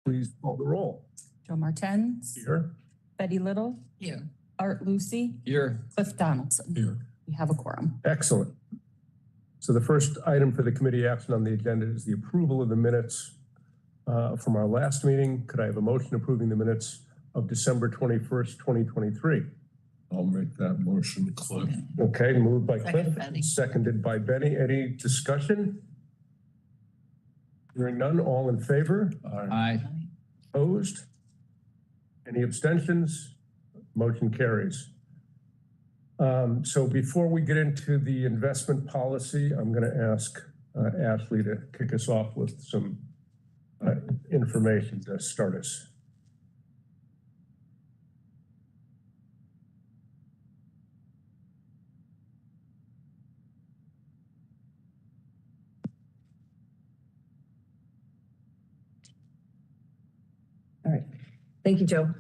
Please call the roll. Joe Martens. Here. Betty Little. Here. Art Lucy. Here. Cliff Donaldson. Here. We have a quorum. Excellent. So the first item for the committee action on the agenda is the approval of the minutes from our last meeting. Could I have a motion approving the minutes of December 21st, 2023? I'll make that motion, Cliff. Okay, moved by Cliff, Betty. seconded by Betty. Any discussion? Hearing none, all in favor? Aye. Opposed? Any abstentions? Motion carries. So before we get into the investment policy, I'm going to ask Ashley to kick us off with some information to start us. All right, thank you, Joe.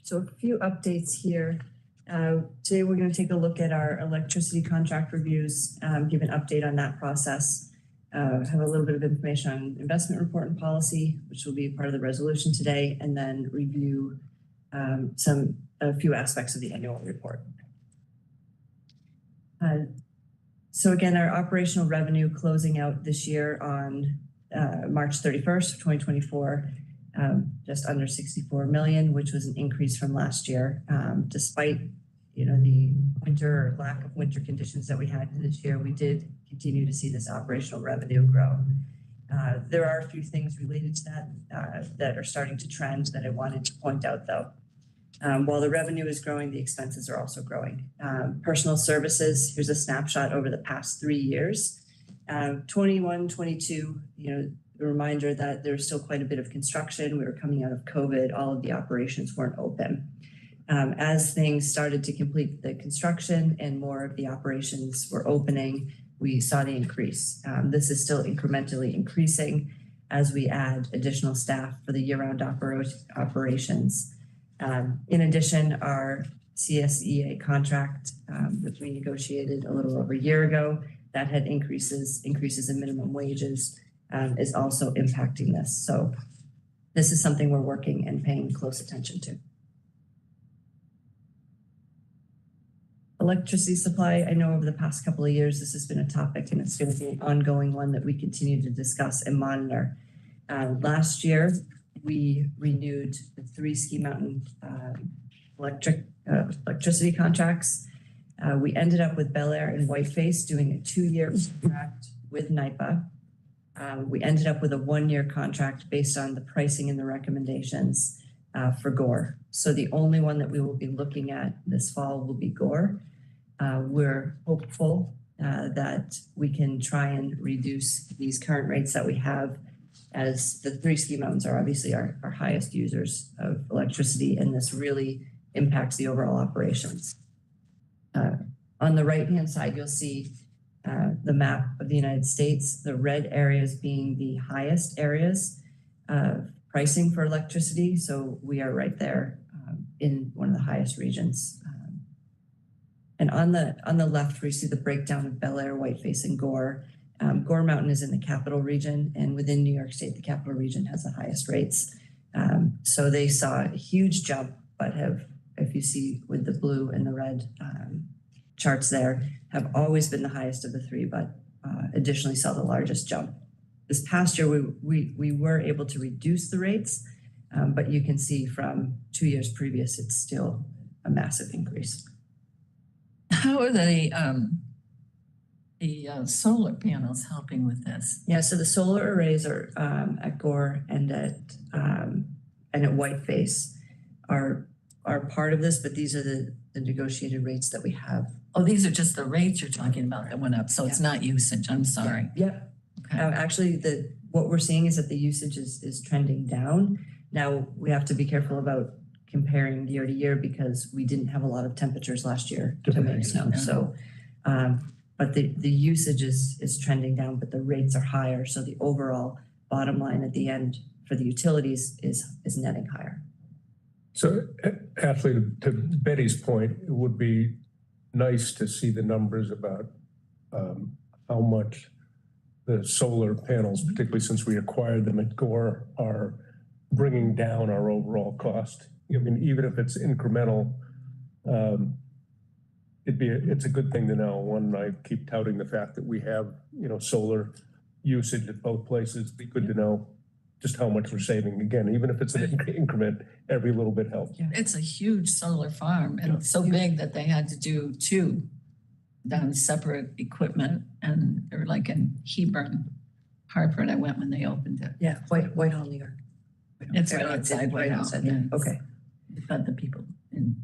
So a few updates here. Today we're going to take a look at our electricity contract reviews, give an update on that process, have a little bit of information on investment report and policy, which will be part of the resolution today, and then review a few aspects of the annual report. So again, our operational revenue closing out this year on March 31st of 2024, just under 64 million, which was an increase from last year. Despite, the winter or lack of winter conditions that we had this year, we did continue to see this operational revenue grow. There are a few things related to that that are starting to trend that I wanted to point out, though. While the revenue is growing, the expenses are also growing. Personal services, here's a snapshot over the past 3 years. 21, 22, a reminder that there's still quite a bit of construction. We were coming out of COVID. All of the operations weren't open. As things started to complete the construction and more of the operations were opening, we saw the increase. This is still incrementally increasing as we add additional staff for the year-round operations. In addition, our CSEA contract, which we negotiated a little over a year ago, that had increases in minimum wages, is also impacting this. So this is something we're working and paying close attention to. Electricity supply, I know over the past couple of years, this has been a topic and it's going to be an ongoing one that we continue to discuss and monitor. Last year, we renewed the 3 Ski Mountain electricity contracts. We ended up with Bel Air and Whiteface doing a 2-year contract with NYPA. We ended up with a 1-year contract based on the pricing and the recommendations for Gore. So the only one that we will be looking at this fall will be Gore. We're hopeful that we can try and reduce these current rates that we have, as the 3 ski mountains are obviously our highest users of electricity, and this really impacts the overall operations. On the right-hand side, you'll see the map of the United States, the red areas being the highest areas of pricing for electricity. So we are right there in one of the highest regions. And on the left, we see the breakdown of Bel Air, Whiteface, and Gore. Gore Mountain is in the capital region, and within New York State, the capital region has the highest rates. So they saw a huge jump, but have, if you see with the blue and the red charts there, have always been the highest of the 3, but additionally saw the largest jump. This past year, we were able to reduce the rates, but you can see from 2 years previous, it's still a massive increase. How are the solar panels helping with this? Yeah, so the solar arrays are at Gore and at Whiteface are part of this, but these are the negotiated rates that we have. Oh, these are just the rates you're talking about that went up, so it's not usage. I'm sorry. Yep. Okay. Actually, what we're seeing is that the usage is trending down. Now, we have to be careful about comparing year to year because we didn't have a lot of temperatures last year to make snow. So, but the usage is trending down, but the rates are higher. So the overall bottom line at the end for the utilities is netting higher. So Ashley, to Betty's point, it would be nice to see the numbers about how much the solar panels, particularly since we acquired them at Gore, are bringing down our overall cost. I mean, even if it's incremental, it's a good thing to know. One, I keep touting the fact that we have, solar usage at both places. It'd be good to know just how much we're saving. Again, even if it's an increment, every little bit helps. It's a huge solar farm and it's so big that they had to do two down separate equipment, and they're like in Hebron, Hartford. I went when they opened it. Yeah, Whitehall, New York. It's right outside Whitehall. outside, Yeah. okay. But the people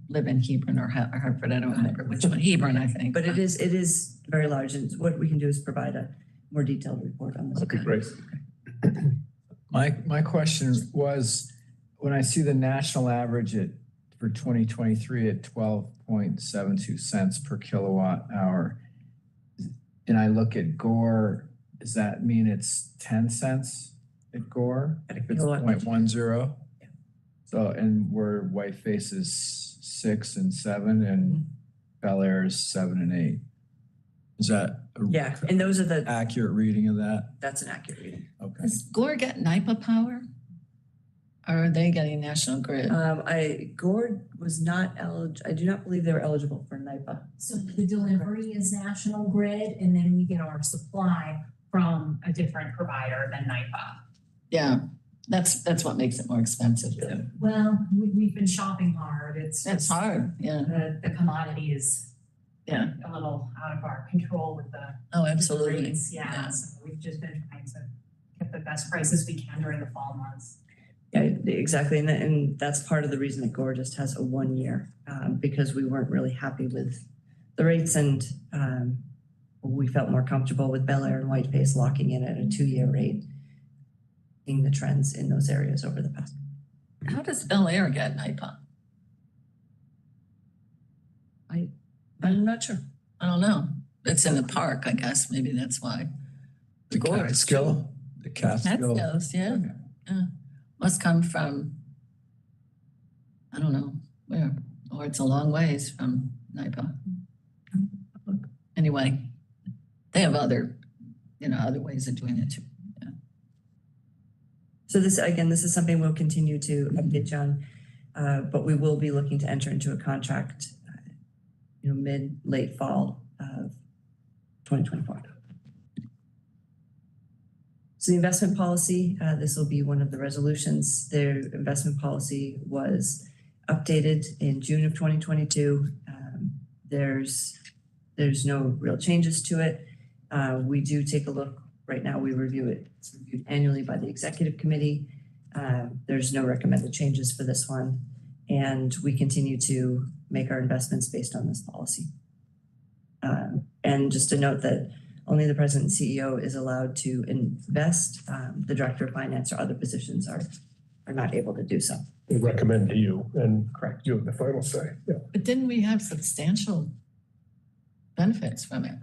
live in Hebron or Hartford. I don't remember which one. Hebron, I think. But it is very large, and what we can do is provide a more detailed report on this. Okay, great. My question was, when I see the national average for 2023 at 12.72 cents per kilowatt hour, and I look at Gore, does that mean it's 10 cents at Gore? At a If it's kilowatt. 0.10? So, and where Whiteface is 6 and 7 and Bel Air is 7 and 8. Is that Yeah, and those are accurate reading of that? that's an accurate reading. Okay. Does Gore get NYPA power? Or are they getting National Grid? Gord was not I do not believe they were eligible for NYPA. So the delivery is National Grid, and then we get our supply from a different provider than NYPA. Yeah, that's what makes it more expensive too. Well, we've been shopping hard. It's That's just hard, yeah. the commodity is Yeah. a little out of our control with the Oh, with the absolutely. rates. Yeah, so we've just been trying to get the best prices we can during the fall months. Yeah, exactly, and that's part of the reason that Gore just has a 1 year, because we weren't really happy with the rates, and we felt more comfortable with Bel Air and Whiteface locking in at a 2-year rate, seeing the trends in those areas over the past. How does Bel Air get NYPA? I'm not sure. I don't know. It's in the park, I guess. Maybe that's why. The Gore. Catskill? The Catskill? Catskills, yeah. Yeah. Must come from, I don't know where, or it's a long ways from NYPA. Anyway, they have other ways of doing it too. Yeah. So this is something we'll continue to update you on, but we will be looking to enter into a contract, late fall of 2024. So the investment policy, this will be one of the resolutions. Their investment policy was updated in June of 2022. There's no real changes to it. We do take a look. Right now, we review it. It's reviewed annually by the executive committee. There's no recommended changes for this one. And we continue to make our investments based on this policy. And just to note that only the president and CEO is allowed to invest. The director of finance or other positions are not able to do so. We recommend to you, and Correct. you have the final say. Yeah. But didn't we have substantial benefits from it?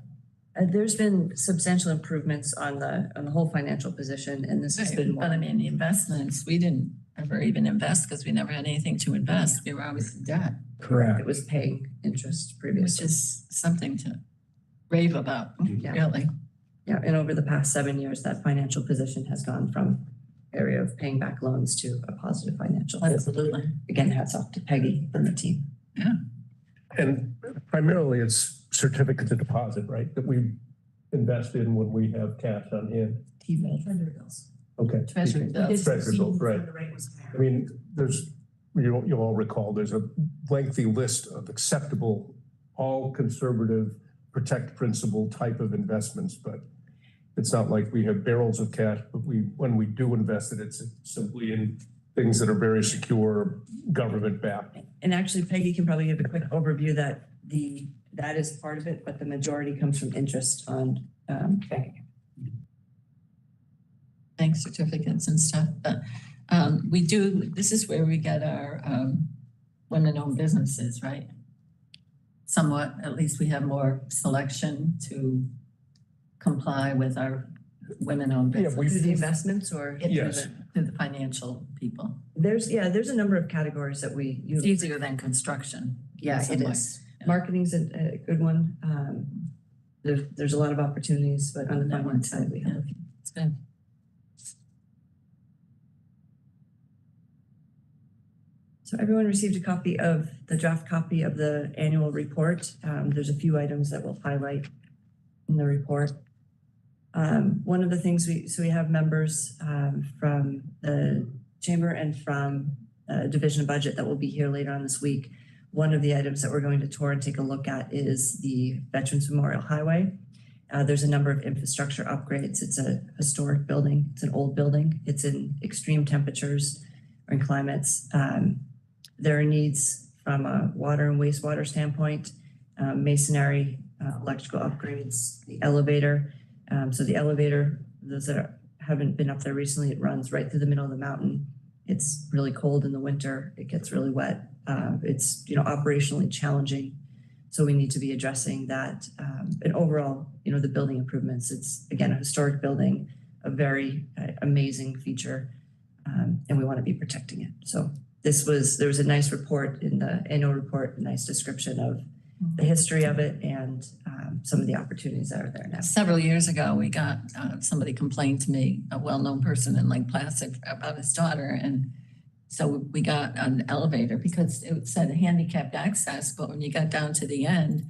There's been substantial improvements on the whole financial position, and this has been But I one. mean, the investments, we didn't ever even invest because we never had anything to invest. We were always in debt, Correct. It was paying interest which previously. is something to rave about, Yeah. really. Yeah, and over the past 7 years, that financial position has gone from area of paying back loans to a positive financial. Absolutely. Again, hats off to Peggy and the team. And primarily it's certificates of deposit, right? That we invest in when we have cash on hand. T-bill. Treasury bills. Okay. Treasury bills. Treasury bills, right. The rate was higher. I mean, you'll all recall, there's a lengthy list of acceptable, all conservative, protect principal type of investments, but it's not like we have barrels of cash, but when we do invest it, it's simply in things that are very secure, government backed. And actually Peggy can probably give a quick overview that that is part of it, but the majority comes from interest on bank. Bank certificates and stuff, but this is where we get our women-owned businesses, right? Somewhat, at least we have more selection to comply with our women-owned Yeah, business. Through the investments or? Yes. To the financial people. There's a number of categories that we It's use. easier than construction. Yeah, in it some is. way. Marketing's a good one. There's a lot of opportunities, but on the That finance one, side, we have. It's good. So everyone received a copy of the draft copy of the annual report. There's a few items that we'll highlight in the report. One of the things we have members from the chamber and from Division of Budget that will be here later on this week. One of the items that we're going to tour and take a look at is the Veterans Memorial Highway. There's a number of infrastructure upgrades. It's a historic building. It's an old building. It's in extreme temperatures or in climates. There are needs from a water and wastewater standpoint, masonry, electrical upgrades, the elevator. So the elevator, those that haven't been up there recently, it runs right through the middle of the mountain. It's really cold in the winter. It gets really wet. It's operationally challenging. So we need to be addressing that. And overall, the building improvements. It's again a historic building, a very amazing feature, and we want to be protecting it. So there was a nice report in the annual report, a nice description of the history of it and some of the opportunities that are there now. Several years ago, we got somebody complained to me, a well-known person in Lake Placid, about his daughter, and so we got an elevator because it said handicapped access, but when you got down to the end,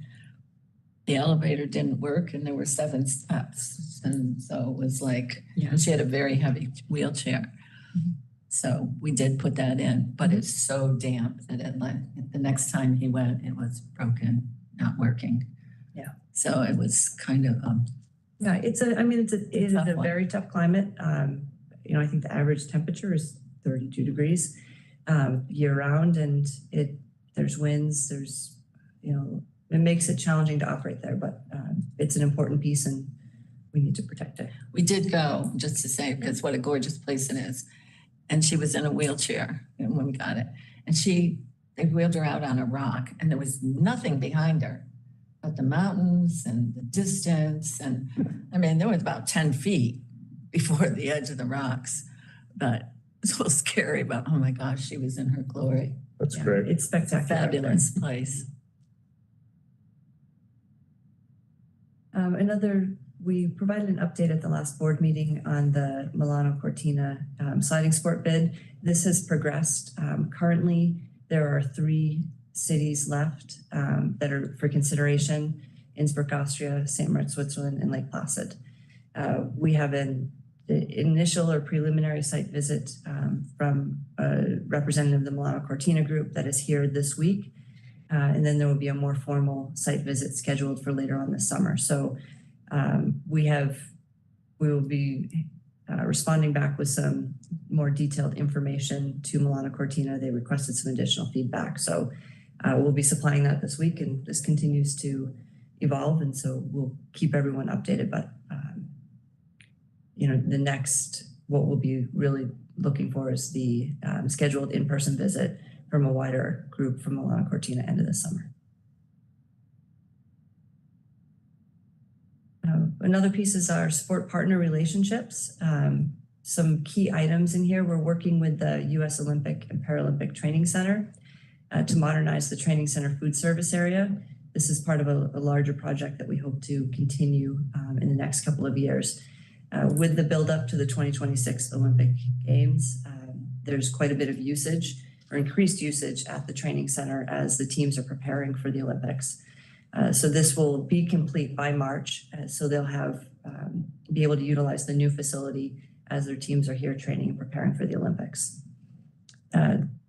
the elevator didn't work and there were 7 steps, and so it was like, and she had a very heavy wheelchair. So we did put that in, but it's so damp that the next time he went, it was broken, not working. Yeah. So it was kind of Yeah, it is a one. very tough climate. I think the average temperature is 32 degrees year round, and there's winds, it makes it challenging to operate there, but it's an important piece and we need to protect it. We did go, just to say, because what a gorgeous place it is. And she was in a wheelchair when we got it. And they wheeled her out on a rock and there was nothing behind her but the mountains and the distance. And there was about 10 feet before the edge of the rocks, but it's a little scary, but oh my gosh, she was in her glory. That's great. It's spectacular. Fabulous place. We provided an update at the last board meeting on the Milano Cortina sliding sport bid. This has progressed. Currently, there are 3 cities left that are for consideration: Innsbruck, Austria, St. Moritz, Switzerland, and Lake Placid. We have an initial or preliminary site visit from a representative of the Milano Cortina group that is here this week. And then there will be a more formal site visit scheduled for later on this summer. So we will be responding back with some more detailed information to Milano Cortina. They requested some additional feedback. So we'll be supplying that this week, and this continues to evolve. And so we'll keep everyone updated. But, the next, what we'll be really looking for is the scheduled in-person visit from a wider group from Milano Cortina end of the summer. Another piece is our sport partner relationships. Some key items in here, we're working with the U.S. Olympic and Paralympic Training Center to modernize the training center food service area. This is part of a larger project that we hope to continue in the next couple of years. With the buildup to the 2026 Olympic Games, there's quite a bit of usage or increased usage at the training center as the teams are preparing for the Olympics. So this will be complete by March. So they'll be able to utilize the new facility as their teams are here training and preparing for the Olympics.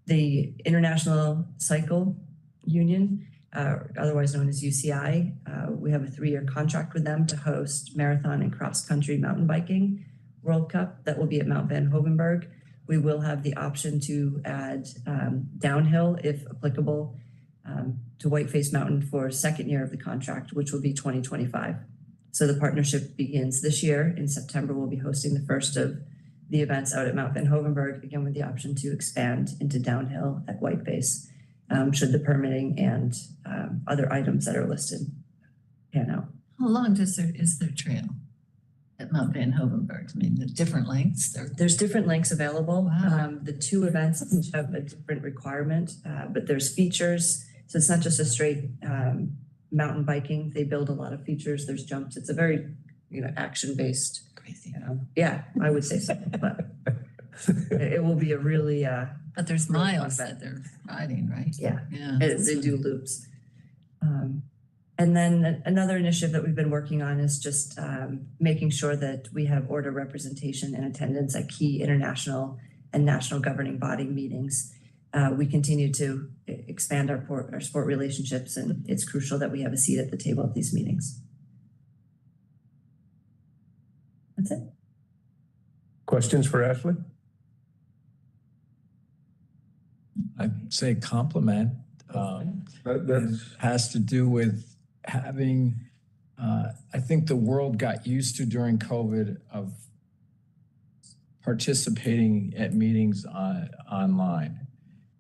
The International Cycle Union, otherwise known as UCI, we have a 3-year contract with them to host marathon and cross-country mountain biking World Cup that will be at Mount Van Hoevenberg. We will have the option to add downhill, if applicable, to Whiteface Mountain for a 2nd year of the contract, which will be 2025. So the partnership begins this year. In September, we'll be hosting the first of the events out at Mount Van Hoevenberg, again with the option to expand into downhill at Whiteface, should the permitting and other items that are listed pan out. How long is their trail at Mount Van Hoevenberg? The different lengths. There's different lengths available. Wow. The 2 events each have a different requirement, but there's features. So it's not just a straight mountain biking. They build a lot of features. There's jumps. It's a very, action-based. Crazy. Yeah, I would say so. But it will be a really But there's miles that they're riding, right? Yeah. Yeah. They do loops. And then another initiative that we've been working on is just making sure that we have ORDA representation and attendance at key international and national governing body meetings. We continue to expand our sport relationships, and it's crucial that we have a seat at the table at these meetings. That's it. Questions for Ashley? I'd say compliment. That's Has to do with having, I think the world got used to during COVID of participating at meetings online.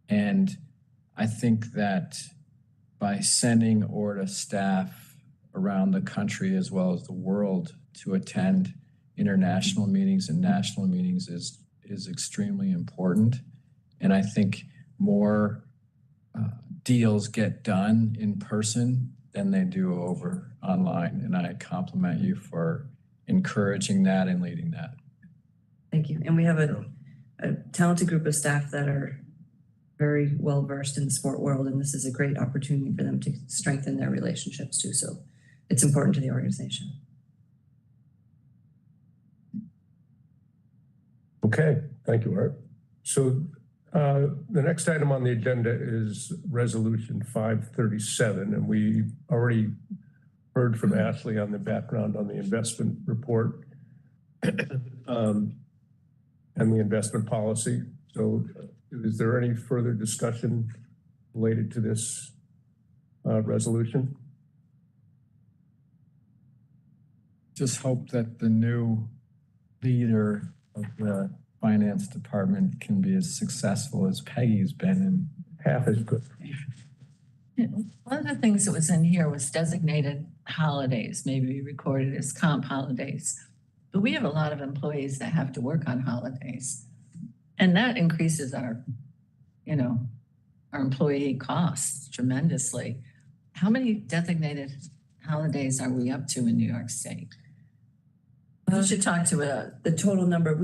And I think that by sending ORDA staff around the country as well as the world to attend international meetings and national meetings is extremely important. And I think more deals get done in person than they do over online. And I compliment you for encouraging that and leading that. Thank you. And we have a talented group of staff that are very well versed in the sport world, and this is a great opportunity for them to strengthen their relationships too. So it's important to the organization. okay. Thank you, Art. So the next item on the agenda is Resolution 537, and we already heard from Ashley on the background on the investment report and the investment policy. So is there any further discussion related to this resolution? Just hope that the new leader of the finance department can be as successful as Peggy's been and Half as good. One of the things that was in here was designated holidays, maybe recorded as comp holidays. But we have a lot of employees that have to work on holidays. And that increases our employee costs tremendously. How many designated holidays are we up to in New York State? You should talk to The total number,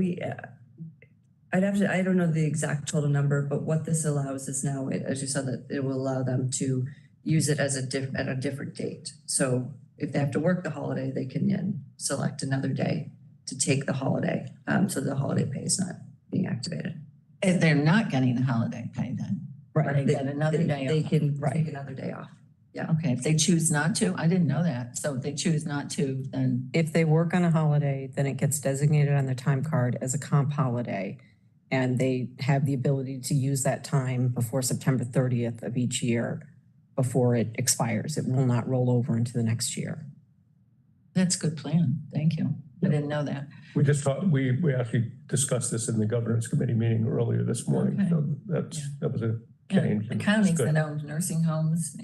I don't know the exact total number, but what this allows is now, as you said, that it will allow them to use it as at a different date. So if they have to work the holiday, they can then select another day to take the holiday. So the holiday pay is not being activated. If they're not getting the holiday pay then. Right. They get another day They off. can take another day off. Yeah. Okay, if they choose not to, I didn't know that. So if they choose not to, then If they work on a holiday, then it gets designated on their time card as a comp holiday. And they have the ability to use that time before September 30th of each year before it expires. It will not roll over into the next year. that's a good plan. Thank you. I didn't know that. We just thought, we actually discussed this in the governance committee meeting earlier this morning. Okay. So that was a change. The counties that own nursing homes,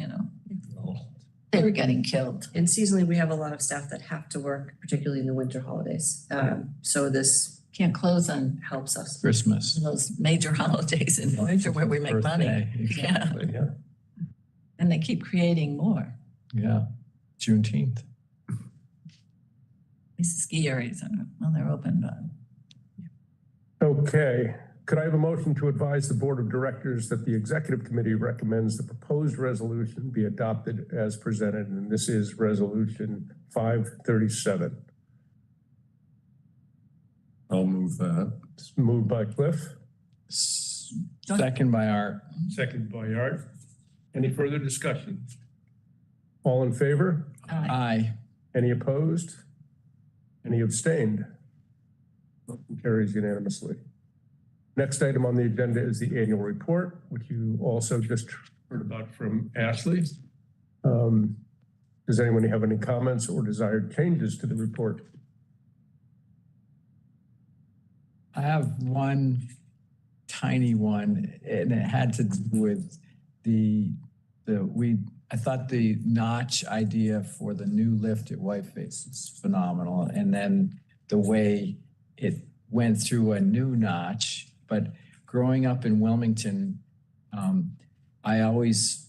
they were getting killed. And seasonally, we have a lot of staff that have to work, particularly in the winter holidays. So this Can't close on helps us. Christmas. those major holidays in the winter where we make money. Birthday, exactly. Yeah. And they keep creating more. Yeah, Juneteenth. These ski areas, they're open, but. Okay, could I have a motion to advise the board of directors that the executive committee recommends the proposed resolution be adopted as presented, and this is resolution 537. I'll move that. It's moved by Cliff, Second by Art. second by Art. Any further discussion? All in favor? Aye. Any opposed? Any abstained? Motion carries unanimously. Next item on the agenda is the annual report, which you also just heard about from Ashley. Does anyone have any comments or desired changes to the report? I have one tiny one, and it had to do with I thought the notch idea for the new lift at Whiteface is phenomenal. And then the way it went through a new notch, but growing up in Wilmington, I always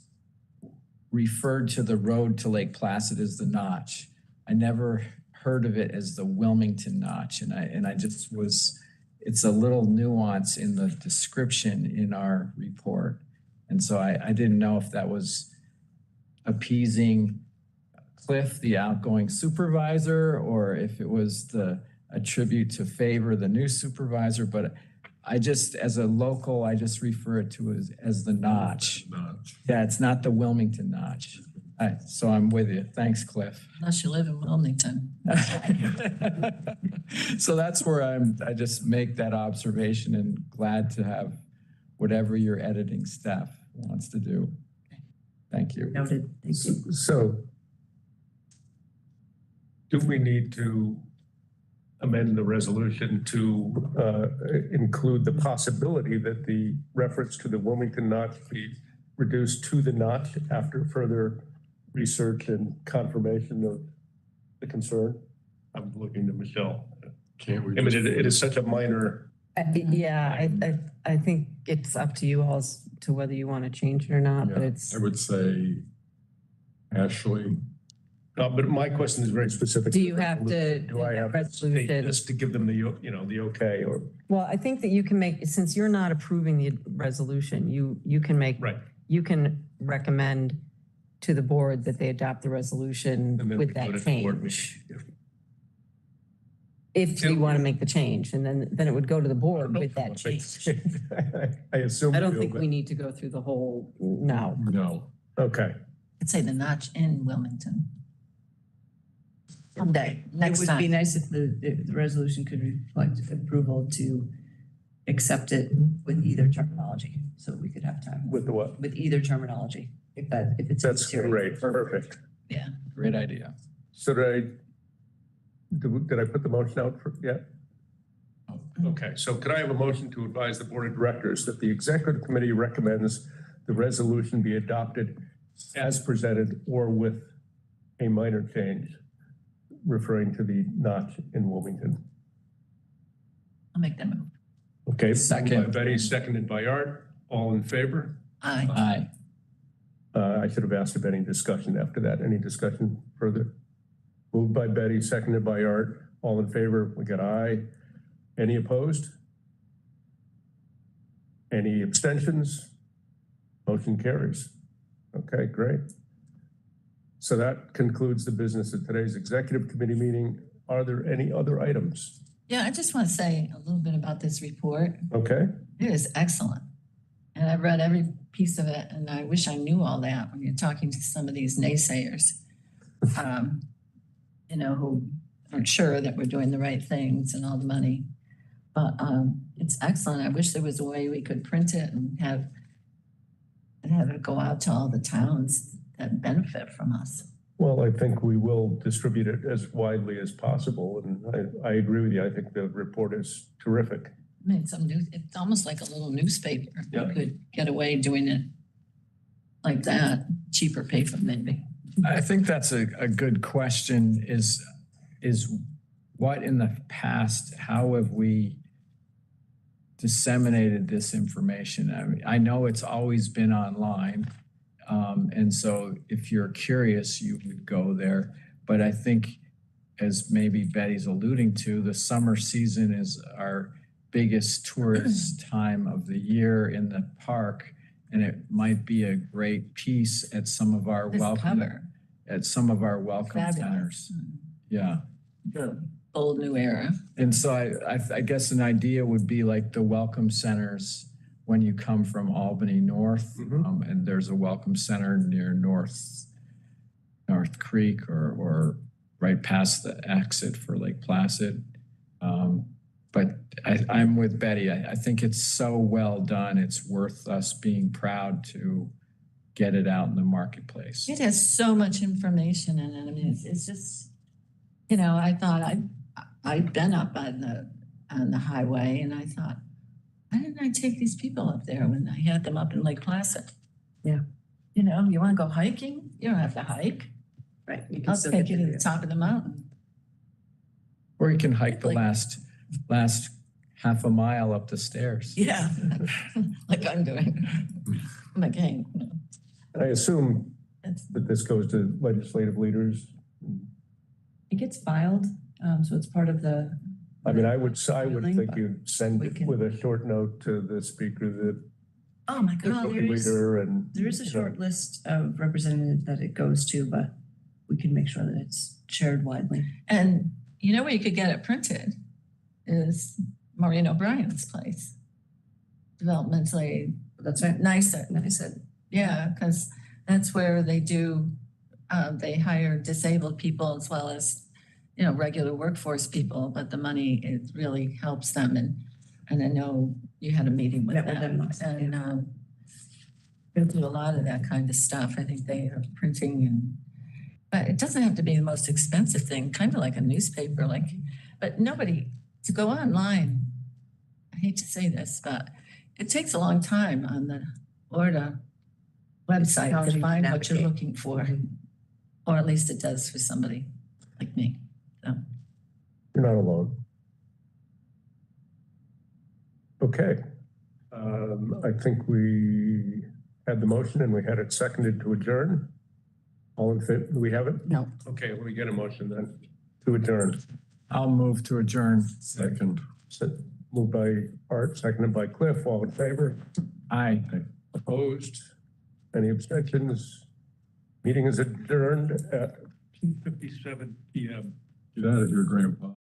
referred to the road to Lake Placid as the notch. I never heard of it as the Wilmington notch. And I just was it's a little nuance in the description in our report. And so I didn't know if that was appeasing Cliff, the outgoing supervisor, or if it was a tribute to favor the new supervisor. But I just, as a local, I just refer it to as the notch. Yeah, it's not the Wilmington notch. So I'm with you. Thanks, Cliff. Unless you live in Wilmington. So that's where I just make that observation, and glad to have whatever your editing staff wants to do. Thank you. Noted. Thank you. So do we need to amend the resolution to include the possibility that the reference to the Wilmington notch be reduced to the notch after further research and confirmation of the concern? I'm looking to Michelle. Can't we? I mean, it is such a minor. Yeah, I think it's up to you all as to whether you want to change it or not, but Yeah, it's. I would say Ashley. But my question is very specific. Do you have to? Do I have to state this to give them the, the okay, or? Well, I think that you can make, since you're not approving the resolution, you can make. Right. You can recommend to the board that they adopt the resolution And then with we that go to the board change. meeting. If you want to make the change, and then it would go to the board with that change. I assume. I don't think we need to go through the whole, no. No. Okay. I'd say the notch in Wilmington. Someday, next It would be time. nice if the resolution could reflect approval to accept it with either terminology, so we could have time. With the what? With either terminology, if it's. That's easier. great. Perfect. Yeah. Great idea. So did I put the motion out for yet? Okay, so could I have a motion to advise the board of directors that the executive committee recommends the resolution be adopted as presented or with a minor change referring to the notch in Wilmington? I'll make that move. Okay, Second. moved by Betty, seconded by Art. All in favor? Aye. Aye. I should have asked if any discussion after that. Any discussion further? Moved by Betty, seconded by Art. All in favor? We got aye. Any opposed? Any abstentions? Motion carries. Okay, great. So that concludes the business of today's executive committee meeting. Are there any other items? Yeah, I just want to say a little bit about this report. Okay, It is excellent. And I've read every piece of it, and I wish I knew all that when you're talking to some of these naysayers, who aren't sure that we're doing the right things and all the money. But it's excellent. I wish there was a way we could print it and have it go out to all the towns that benefit from us. well, I think we will distribute it as widely as possible. And I agree with you. I think the report is terrific. I mean, it's almost like a little newspaper. Yeah. We could get away doing it like that, cheaper paper maybe. I think that's a good question is what in the past, how have we disseminated this information? I mean, I know it's always been online. And so if you're curious, you would go there. But I think, as maybe Betty's alluding to, the summer season is our biggest tourist time of the year in the park. And it might be a great piece at some of our This welcome cover, fabulous centers. Yeah. the bold new era. And so I guess an idea would be like the welcome centers when you come from Albany North, Mhm. and there's a welcome center near North Creek or right past the exit for Lake Placid. But I'm with Betty. I think it's so well done. It's worth us being proud to get it out in the marketplace. It has so much information in it. I mean, it's just, I thought I'd been up on the highway, and I thought, why didn't I take these people up there when I had them up in Lake Placid? Yeah. You want to go hiking? You don't have to hike. Right. You can I'll still take get you the to the top of the mountain. Or you can hike the Like- last half a mile up the stairs. Yeah, like I'm doing. I'm like, hey, I assume that's that this goes to legislative leaders. It gets filed, so it's part of the I mean, I would think you'd send We it can- with a short note to the speaker, Oh, my the God. leader and. There is a short list of representatives that it goes to, but we can make sure that it's shared widely. And you know where you could get it printed is Maureen O'Brien's place. Developmentally That's right. nicer. And I said, Yeah, because that's where they do, they hire disabled people as well as, you know, regular workforce people, but the money, it really helps them. And I know you had a meeting with Met with them them last night, and go through a lot of that kind of stuff. I think they are printing but it doesn't have to be the most expensive thing, kind of like a newspaper, but nobody, to go online, I hate to say this, but it takes a long time on the ORDA website How to you find what you're navigate. looking for, or at least it does for somebody like me. So, You're not alone. Okay. I think we had the motion and we had it seconded to adjourn. All in favor? Do we have it? No. Okay, let me get a motion then to adjourn. I'll move to adjourn. Second. Moved by Art, seconded by Cliff. All in favor? Aye. Opposed? Any abstentions? Meeting is adjourned at 2:57 PM. Get out of here, Grandpa.